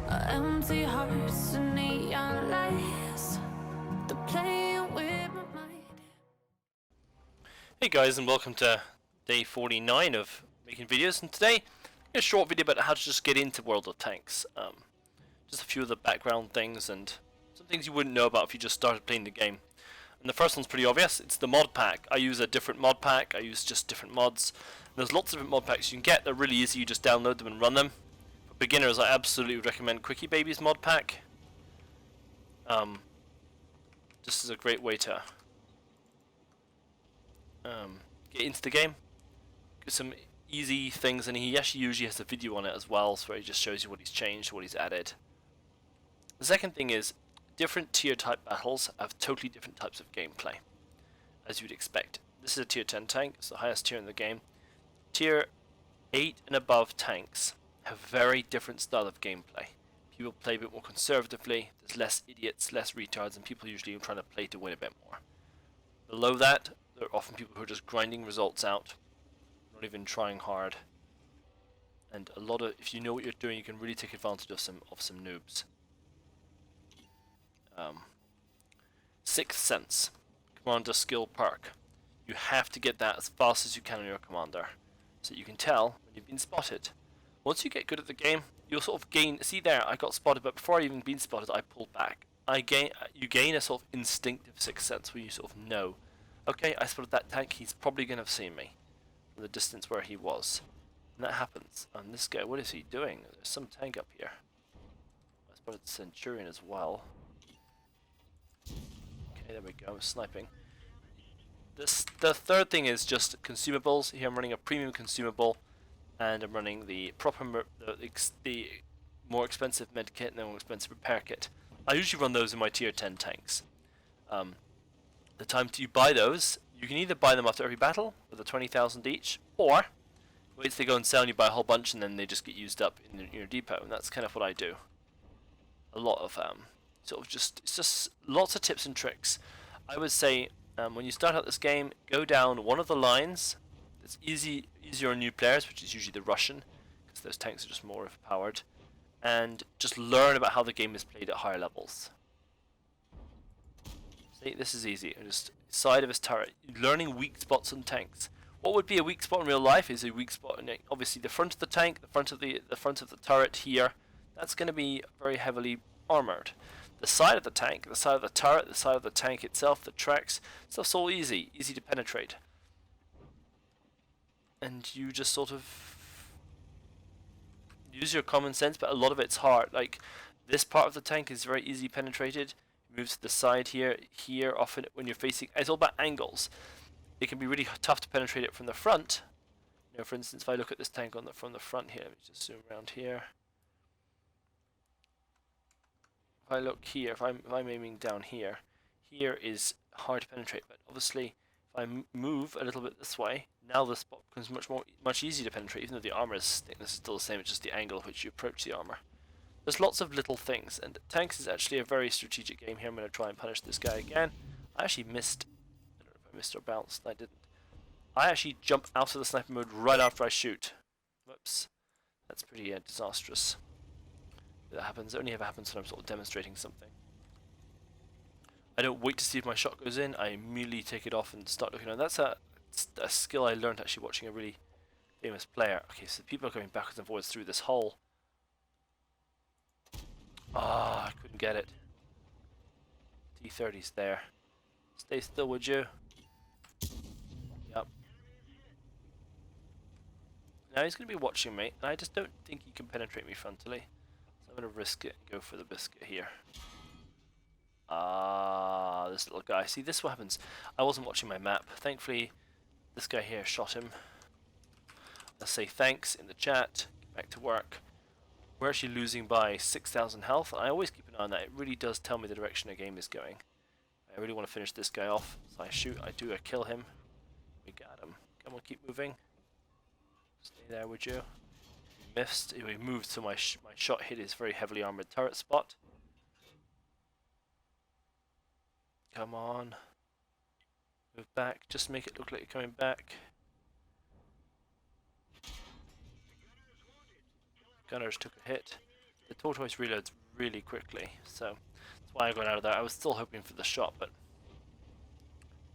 Empty hearts and neon lights. They're playing with my mind. Hey guys, and welcome to day 49 of making videos, and today a short video about how to just get into World of Tanks. Just a few of the background things and some things you wouldn't know about if you just started playing the game. And the first one's pretty obvious. It's the mod pack. I use a different mod pack. I use just different mods. And there's lots of different mod packs you can get. They're really easy. You just download them and run them. For beginners, I absolutely would recommend Quickie Baby's mod pack. This is a great way to get into the game. Get some easy things, and he actually usually has a video on it as well, so he just shows you what he's changed, what he's added. The second thing is, different tier type battles have totally different types of gameplay, as you'd expect. This is a tier 10 tank, it's the highest tier in the game. Tier 8 and above tanks have very different style of gameplay. People play a bit more conservatively, there's less idiots, less retards, and people usually are trying to play to win a bit more. Below that, there are often people who are just grinding results out, not even trying hard. And a lot of, if you know what you're doing, you can really take advantage of some noobs. Sixth Sense, Commander Skill perk. You have to get that as fast as you can on your commander, so you can tell when you've been spotted. Once you get good at the game, you'll sort of gain. See there, I got spotted, but before I even been spotted, I pulled back. You gain a sort of instinctive sixth sense where you sort of know, okay, I spotted that tank. He's probably gonna have seen me from the distance where he was, and that happens. And this guy, what is he doing? There's some tank up here. I spotted the Centurion as well. Okay, there we go. I'm sniping. The third thing is just consumables. Here I'm running a premium consumable, and I'm running the proper the more expensive med kit and the more expensive repair kit. I usually run those in my tier 10 tanks. The time you buy those, you can either buy them after every battle with a 20,000 each, or wait till they go on sale and you buy a whole bunch and then they just get used up in your depot, and that's kind of what I do. A lot of it's just lots of tips and tricks. I would say when you start out this game, go down one of the lines. It's easier on new players, which is usually the Russian, because those tanks are just more overpowered, and just learn about how the game is played at higher levels. See, this is easy. Just side of his turret, learning weak spots on tanks. What would be a weak spot in real life is a weak spot in obviously the front of the tank, the front of the turret here. That's going to be very heavily armored. The side of the tank, the side of the turret, the side of the tank itself, the tracks, stuff's all easy to penetrate. And you just sort of use your common sense, but a lot of it's hard. Like, this part of the tank is very easily penetrated. It moves to the side here, often when you're facing, it's all about angles. It can be really tough to penetrate it from the front. You know, for instance, if I look at this tank from the front here, let me just zoom around here. If I look here, if I'm aiming down here, here is hard to penetrate, but obviously if I move a little bit this way, now the spot becomes much easier to penetrate, even though the armor thickness is still the same. It's just the angle at which you approach the armor. There's lots of little things, and tanks is actually a very strategic game here. I'm going to try and punish this guy again. I actually missed. I don't know if I missed or bounced. I didn't. I actually jump out of the sniper mode right after I shoot. Whoops. That's pretty disastrous. That happens. It only ever happens when I'm sort of demonstrating something. I don't wait to see if my shot goes in. I immediately take it off and start looking around. That's a skill I learned actually watching a really famous player. Okay, so people are going backwards and forwards through this hole. Ah, I couldn't get it. T-30's there. Stay still, would you? Yep. Now he's going to be watching me, and I just don't think he can penetrate me frontally. So I'm going to risk it and go for the biscuit here. This little guy. See, this is what happens. I wasn't watching my map. Thankfully, this guy here shot him. Let's say thanks in the chat. Get back to work. We're actually losing by 6,000 health. I always keep an eye on that. It really does tell me the direction the game is going. I really want to finish this guy off. So I shoot, I kill him. We got him. Come on, keep moving. Stay there, would you? He missed. He moved, so my shot hit his very heavily armored turret spot. Come on. Move back. Just make it look like you're coming back. Gunners took a hit. the tortoise reloads really quickly, so that's why I got out of there. I was still hoping for the shot, but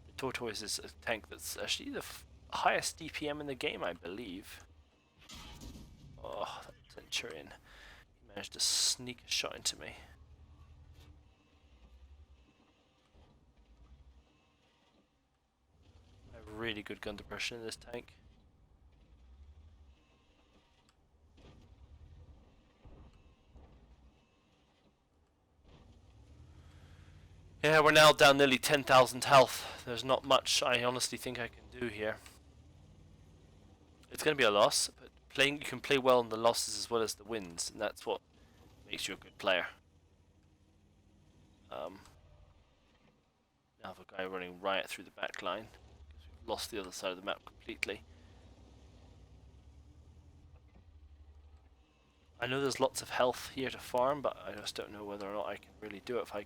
the tortoise is a tank that's actually the highest DPM in the game, I believe. Oh, that Centurion. He managed to sneak a shot into me. I have really good gun depression in this tank. Yeah, we're now down nearly 10,000 health. There's not much I honestly think I can do here. It's going to be a loss, but you can play well in the losses as well as the wins, and that's what makes you a good player. Now the guy running riot through the back line, because we've lost the other side of the map completely. I know there's lots of health here to farm, but I just don't know whether or not I can really do it. If I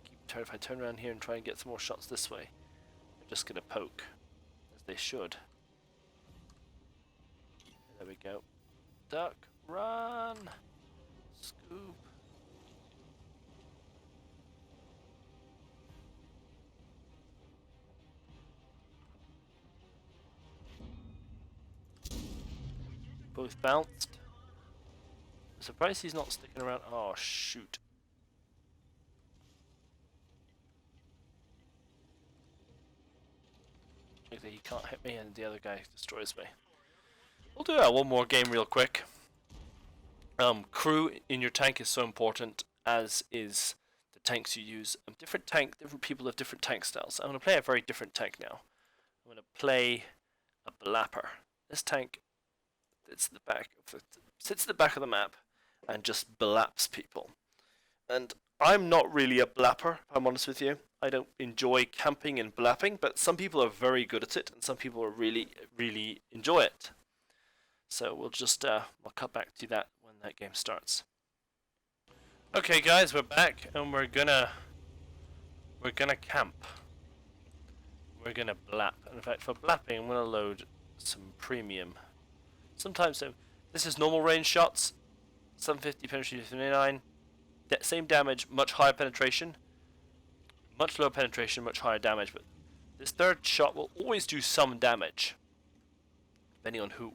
turn around here and try and get some more shots this way, they're just gonna poke, as they should. There we go. Duck, run, scoop. Both bounced. I'm surprised he's not sticking around. Oh shoot. He can't hit me and the other guy destroys me. We'll do one more game real quick. Crew in your tank is so important, as is the tanks you use. Different people have different tank styles. I'm going to play a very different tank now. I'm going to play a Blapper. This tank sits at the back of the map and just blaps people. And I'm not really a blapper, if I'm honest with you. I don't enjoy camping and blapping, but some people are very good at it, and some people are really enjoy it. So we'll just we'll cut back to that when that game starts. Okay, guys, we're back, and we're gonna camp. We're gonna blap. And in fact, for blapping, I'm gonna load some premium. Sometimes this is normal range shots. 750 penetration 59. Same damage, much higher penetration. Much lower penetration, much higher damage. But this third shot will always do some damage, depending on who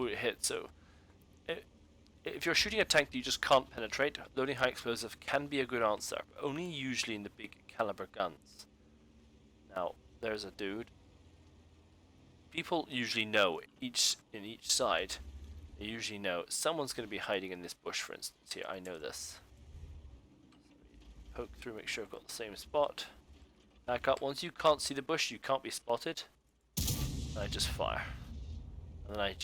it hits. So, if you're shooting a tank that you just can't penetrate, loading high explosive can be a good answer, but only usually in the big caliber guns. Now, there's a dude. People usually know in each side. They usually know someone's going to be hiding in this bush, for instance. Here, I know this. Poke through, make sure I've got the same spot. Back up. Once you can't see the bush, you can't be spotted. And I just fire. And then I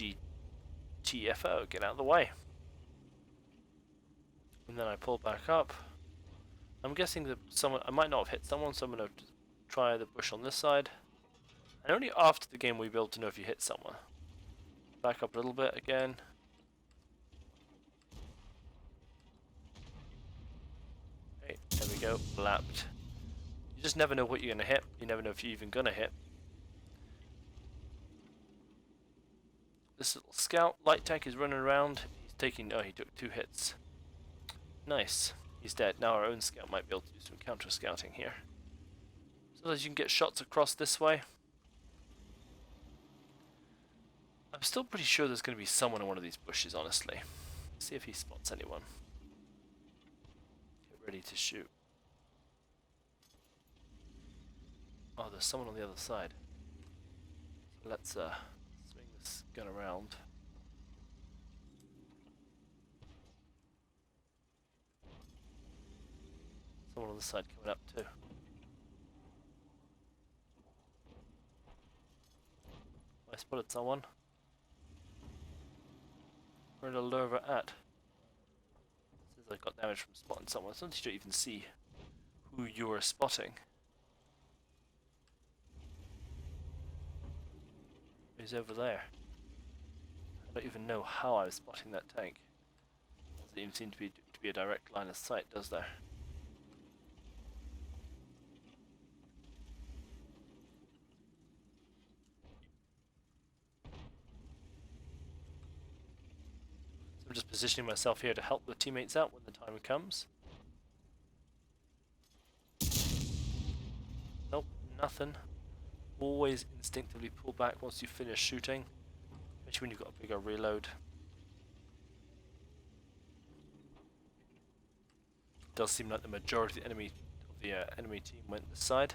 GTFO, get out of the way. And then I pull back up. I'm guessing that I might not have hit someone, so I'm going to try the bush on this side. And only after the game will we be able to know if you hit someone. Back up a little bit again. Okay, there we go, blapped. You just never know what you're going to hit. You never know if you're even going to hit. This little scout light tank is running around. He's taking, oh, he took 2 hits. Nice. He's dead. Now our own scout might be able to do some counter scouting here. So as you can get shots across this way. I'm still pretty sure there's going to be someone in one of these bushes, honestly. Let's see if he spots anyone. Get ready to shoot. Oh, there's someone on the other side. So let's swing this gun around. Someone on the side coming up too. I spotted someone. Where the lure at? It says I got damage from spotting someone. Sometimes you don't even see who you're spotting. He's over there. I don't even know how I was spotting that tank. Doesn't even seem to be a direct line of sight, does there? So I'm just positioning myself here to help the teammates out when the time comes. Nope, nothing. Always instinctively pull back once you finish shooting, especially when you've got a bigger reload. It does seem like the majority of the enemy team went this side.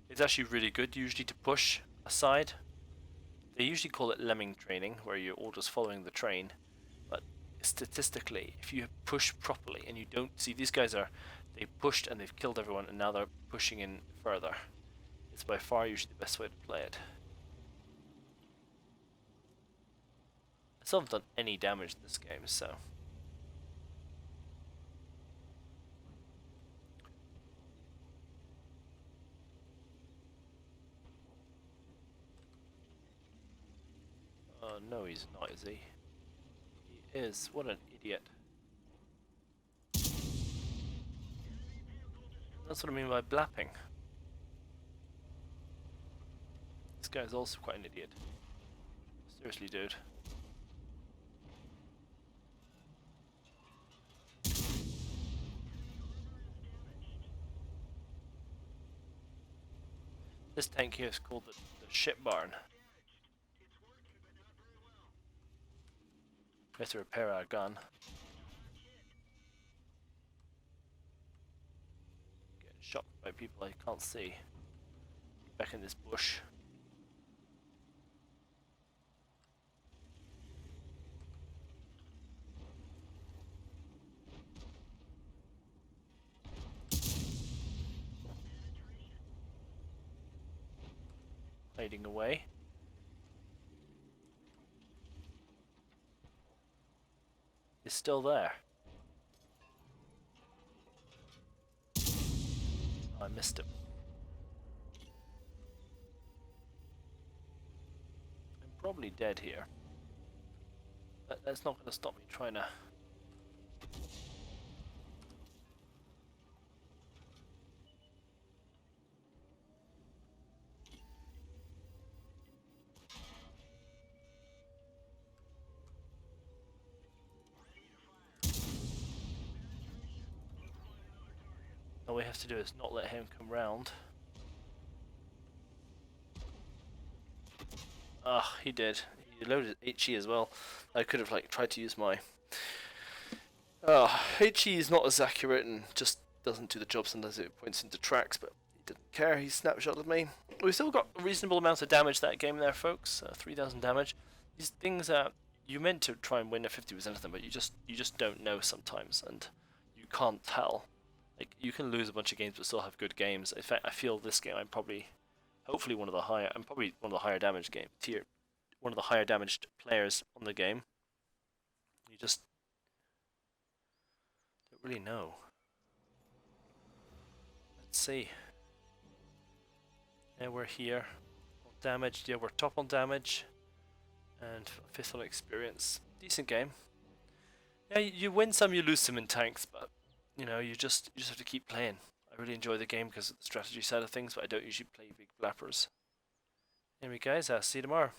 It's actually really good usually to push a side. They usually call it lemming training, where you're all just following the train. But statistically, if you push properly and you don't see these guys they pushed and they've killed everyone and now they're pushing in further. It's by far usually the best way to play it. I still haven't done any damage in this game, so. No, he's not, is he? He is. What an idiot. That's what I mean by blapping. This guy's also quite an idiot. Seriously, dude. This tank here is called the ship barn. We have to repair our gun. Getting shot by people I can't see. Back in this bush. Hiding away. He's still there. Oh, I missed him. I'm probably dead here. But that's not going to stop me trying to... All we have to do is not let him come round. Ah, he did. He loaded HE as well. I could have tried to use my... HE is not as accurate and just doesn't do the job. Sometimes it points into tracks, but he didn't care. He snapshotted me. We still got a reasonable amount of damage that game there, folks. 3,000 damage. These things you meant to try and win a 50% of them, but you just don't know sometimes, and you can't tell. Like, you can lose a bunch of games but still have good games. In fact, I feel this game I'm probably one of the higher damage one of the higher damaged players on the game. You just don't really know. Let's see. Yeah, we're here. Damaged, yeah, we're top on damage. And 5th on experience. Decent game. Yeah, you win some, you lose some in tanks, but you know, you just have to keep playing. I really enjoy the game because of the strategy side of things, but I don't usually play big blappers. Anyway guys, I'll see you tomorrow.